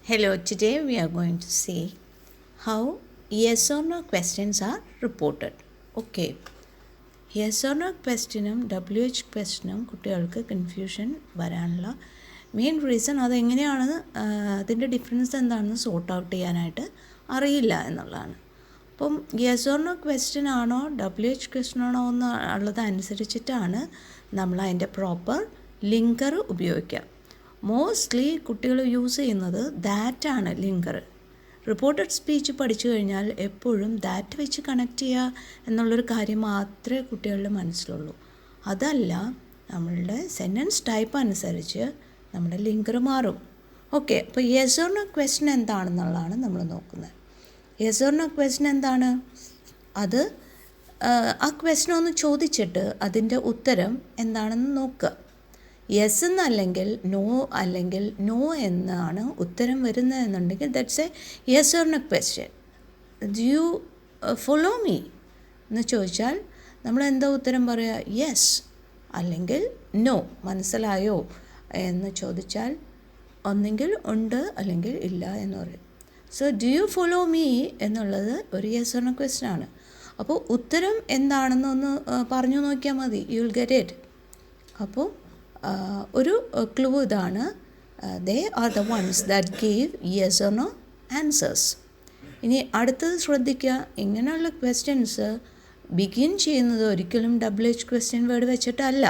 Hello, today we are going to see how yes or no questions are reported. Okay. Yes or no questionും WH questionും കുട്ടികൾക്ക് confusion വരാനുള്ള main reason അതെങ്ങനെയാണ് അതിൻ്റെ difference എന്താണെന്ന് sort out ചെയ്യാനായിട്ട് അറിയില്ല എന്നുള്ളതാണ്. അപ്പം യെസ് ഓർ നോ ക്വസ്റ്റ്യൻ ആണോ WH ക്വസ്റ്റ്യൻ ആണോ എന്നുള്ളത് അനുസരിച്ചിട്ടാണ് നമ്മൾ അതിൻ്റെ പ്രോപ്പർ ലിങ്കർ ഉപയോഗിക്കുക. മോസ്റ്റ്ലി കുട്ടികൾ യൂസ് ചെയ്യുന്നത് ദാറ്റാണ് ലിങ്കർ. റിപ്പോർട്ടഡ് സ്പീച്ച് പഠിച്ചു കഴിഞ്ഞാൽ എപ്പോഴും ദാറ്റ് വെച്ച് കണക്ട് ചെയ്യുക എന്നുള്ളൊരു കാര്യം മാത്രമേ കുട്ടികളുടെ മനസ്സിലുള്ളൂ. അതല്ല, നമ്മളുടെ സെൻറ്റൻസ് ടൈപ്പ് അനുസരിച്ച് നമ്മുടെ ലിങ്കർ മാറും. ഓക്കെ, അപ്പോൾ യെസ് ഓർ നോ ക്വസ്റ്റ്യൻ എന്താണെന്നുള്ളതാണ് നമ്മൾ നോക്കുന്നത്. യെസ് ഓർ നോ ക്വസ്റ്റ്യൻ എന്താണ്? അത് ആ ക്വസ്റ്റ്യൻ ഒന്ന് ചോദിച്ചിട്ട് അതിൻ്റെ ഉത്തരം എന്താണെന്ന് നോക്കുക. യെസ് എന്നല്ലെങ്കിൽ നോ എന്നാണ് ഉത്തരം വരുന്നതെന്നുണ്ടെങ്കിൽ that's a yes or no question. Do you follow me എന്ന് ചോദിച്ചാൽ നമ്മൾ എന്താ ഉത്തരം പറയുക? യെസ് അല്ലെങ്കിൽ നോ. മനസ്സിലായോ എന്ന് ചോദിച്ചാൽ ഒന്നെങ്കിൽ ഉണ്ട് അല്ലെങ്കിൽ ഇല്ല എന്ന് പറയും. So do you follow me എന്നുള്ളത് ഒരു യെസ് ഓർ നോ ക്വസ്റ്റ്യൻ ആണ്. അപ്പോൾ ഉത്തരം എന്താണെന്നൊന്ന് പറഞ്ഞു നോക്കിയാൽ മതി, യു വിൽ ഗെറ്റ് ഇറ്റ്. അപ്പോൾ ഒരു ക്ലൂ ഇതാണ്, they are the ones that give yes or no answers. ഇനി അടുത്തത് ശ്രദ്ധിക്കുക, ഇങ്ങനെയുള്ള ക്വസ്റ്റ്യൻസ് ബിഗിൻ ചെയ്യുന്നത് ഒരിക്കലും WH ക്വസ്റ്റ്യൻ വേർഡ് വെച്ചിട്ടല്ല.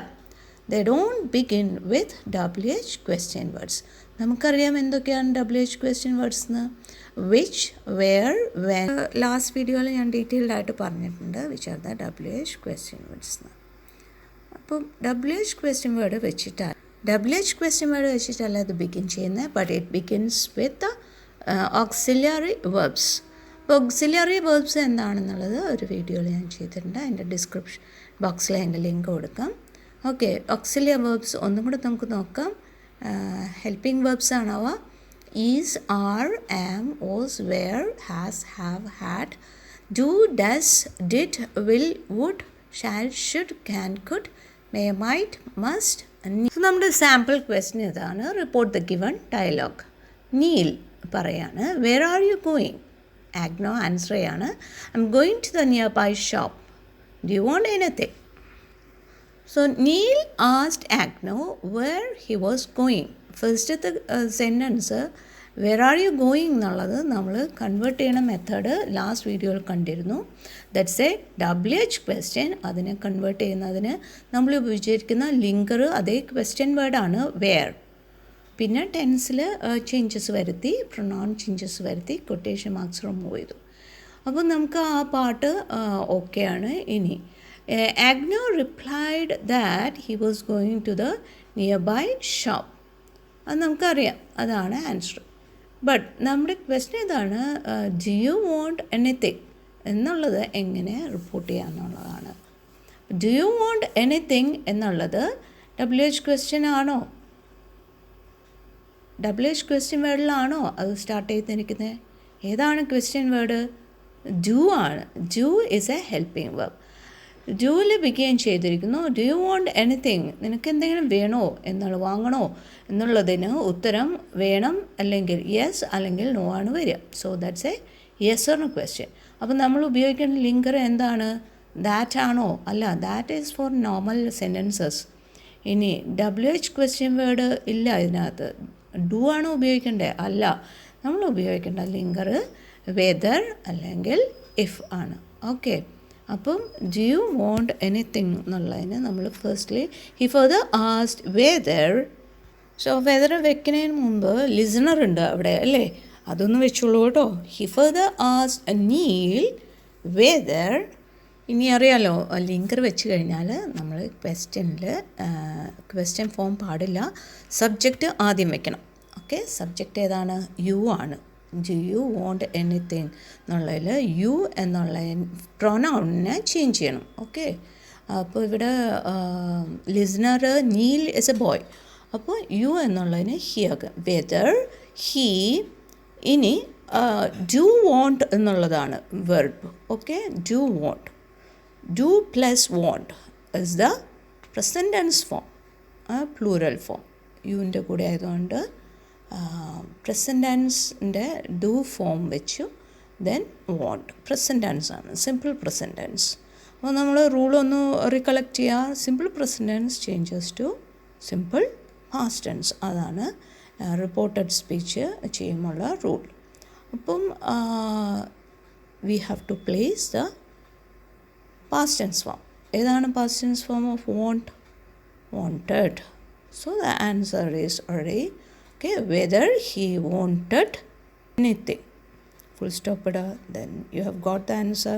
They don't begin with WH question words. നമുക്കറിയാം എന്തൊക്കെയാണ് WH ക്വസ്റ്റ്യൻ വേർഡ്സ് എന്ന്. Which, where, when. ലാസ്റ്റ് വീഡിയോയിൽ ഞാൻ ഡീറ്റെയിൽഡ് ആയിട്ട് പറഞ്ഞിട്ടുണ്ട് which are the WH question words എന്ന്. അപ്പം WH ക്വസ്റ്റ്യൻ വേർഡ് വെച്ചിട്ടല്ല അത് ബിഗിൻ ചെയ്യുന്നത്, but it begins with auxiliary verbs. അപ്പോൾ ഓക്സിലറി വേർബ്സ് എന്താണെന്നുള്ളത് ഒരു വീഡിയോയിൽ ഞാൻ ചെയ്തിട്ടുണ്ട്, അതിൻ്റെ ഡിസ്ക്രിപ്ഷൻ ബോക്സിൽ അതിൻ്റെ ലിങ്ക് കൊടുക്കാം. ഓക്കെ, ഓക്സിലറി വേർബ്സ് ഒന്നും കൂടെ നമുക്ക് നോക്കാം. ഹെൽപ്പിംഗ് വേർബ്സ് ആണവ. Is, are, am, was, were, has, have, had, do, does, did, will, would, shall, should, can, could, may, might, must. So നമ്മുടെ സാമ്പിൾ ക്വസ്റ്റ്യൻ ഇതാണ്. Report the given dialogue. Neil പറയാണ്, where are you going? Agno answer ചെയ്യാണ്, I am going to the nearby shop. Do you want anything? So Neil asked Agno where he was going. ഫസ്റ്റത്തെ sentence where are you going എന്നുള്ളത് നമ്മൾ convert ചെയ്യണ method last വീഡിയോയിൽ കണ്ടിരുന്നു. That's a WH question. അതിനെ കൺവേർട്ട് ചെയ്യുന്നതിന് നമ്മൾ ഉപയോഗിച്ചിരിക്കുന്ന ലിങ്കർ അതേ ക്വസ്റ്റ്യൻ വേർഡാണ് വെയർ. പിന്നെ ടെൻസിൽ ചേഞ്ചസ് വരുത്തി, പ്രൊനൗൺ ചേഞ്ചസ് വരുത്തി, കൊട്ടേഷൻ മാർക്സ് റിമൂവ് ചെയ്തു. അപ്പോൾ നമുക്ക് ആ പാർട്ട് ഓക്കെയാണ്. ഇനി Agno replied that he was going to the nearby shop. അത് നമുക്കറിയാം, അതാണ് ആൻസർ. ബട്ട് നമ്മുടെ ക്വസ്റ്റ്യൻ ഇതാണ്, ഡു യു വോണ്ട് എനിത്തിങ് എന്നുള്ളത് എങ്ങനെ റിപ്പോർട്ട് ചെയ്യുക എന്നുള്ളതാണ്. ഡു യു വോണ്ട് എനിത്തിങ് എന്നുള്ളത് WH ക്വസ്റ്റ്യൻ ആണോ? WH ക്വസ്റ്റ്യൻ വേർഡിലാണോ അത് സ്റ്റാർട്ട് ചെയ്തിരിക്കുന്നത്? ഏതാണ് ക്വസ്റ്റ്യൻ വേർഡ്? ഡു ആണ്. Do is a helping verb. ഡൂവിൽ ബിഗിൻ ചെയ്തിരിക്കുന്നു. ഡു യു വോണ്ട് എനിത്തിങ്, നിനക്ക് എന്തെങ്കിലും വേണോ എന്നുള്ള, വാങ്ങണോ എന്നുള്ളതിന് ഉത്തരം വേണം അല്ലെങ്കിൽ യെസ് അല്ലെങ്കിൽ നോ ആണ് വരിക. So that's a yes or no question. അപ്പോൾ നമ്മൾ ഉപയോഗിക്കേണ്ട ലിങ്കർ എന്താണ്? ദാറ്റ് ആണോ? അല്ല, that is for normal sentences. ഇനി WH ക്വസ്റ്റ്യൻ വേർഡ് ഇല്ല ഇതിനകത്ത്. ഡു ആണ് ഉപയോഗിക്കേണ്ടത്? അല്ല, നമ്മൾ ഉപയോഗിക്കേണ്ട ലിങ്കർ വെദർ അല്ലെങ്കിൽ ഇഫ് ആണ്. ഓക്കെ, അപ്പം ഡു യു വോണ്ട് എനിത്തിങ് എന്നുള്ളതിന് നമ്മൾ firstly he further asked whether. So whether വെക്കുന്നതിന് മുമ്പ് ലിസണർ ഉണ്ട് അവിടെ അല്ലേ, അതൊന്ന് വെച്ചോളൂ കേട്ടോ. He further asked Neel whether. ഇനി അറിയാലോ, ലിങ്കർ വെച്ച് കഴിഞ്ഞാൽ നമ്മൾ ക്വസ്റ്റ്യൻ ഫോം പാടില്ല, സബ്ജക്റ്റ് ആദ്യം വെക്കണം. ഓക്കെ, സബ്ജക്റ്റ് ഏതാണ്? യു ആണ്. ഡു യു വോണ്ട് എനിത്തിങ് എന്നുള്ളതിൽ യു എന്നുള്ള പ്രൊനൗണിനെ ചേഞ്ച് ചെയ്യണം. ഓക്കെ, അപ്പോൾ ഇവിടെ listener Neil is a boy, അപ്പോൾ യു എന്നുള്ളതിന് ഹി ആക്കുക. Whether he. ഇനി ഡു വോണ്ട് എന്നുള്ളതാണ് verb. Okay, do want. Do plus want is the present tense form, plural form. യുവിൻ്റെ കൂടെ ആയതുകൊണ്ട് പ്രസൻറ്റ് ടെൻസിൻ്റെ ഡു ഫോം വെച്ചു ദെൻ വോണ്ട്. പ്രസൻറ്റ് ടെൻസ് ആണ്, സിമ്പിൾ പ്രസൻറ്റ് ടെൻസ്. അപ്പോൾ നമ്മൾ റൂളൊന്ന് റികളക്ട് ചെയ്യുക. Simple present tense changes to simple past tense. അതാണ് റിപ്പോർട്ടഡ് സ്പീച്ച് ചെയ്യുമുള്ള റൂൾ. അപ്പം we have to place the past tense form. ഏതാണ് past tense form of want? wanted. So the answer is already okay, whether he wanted anything. Full stop. Then you have got the answer.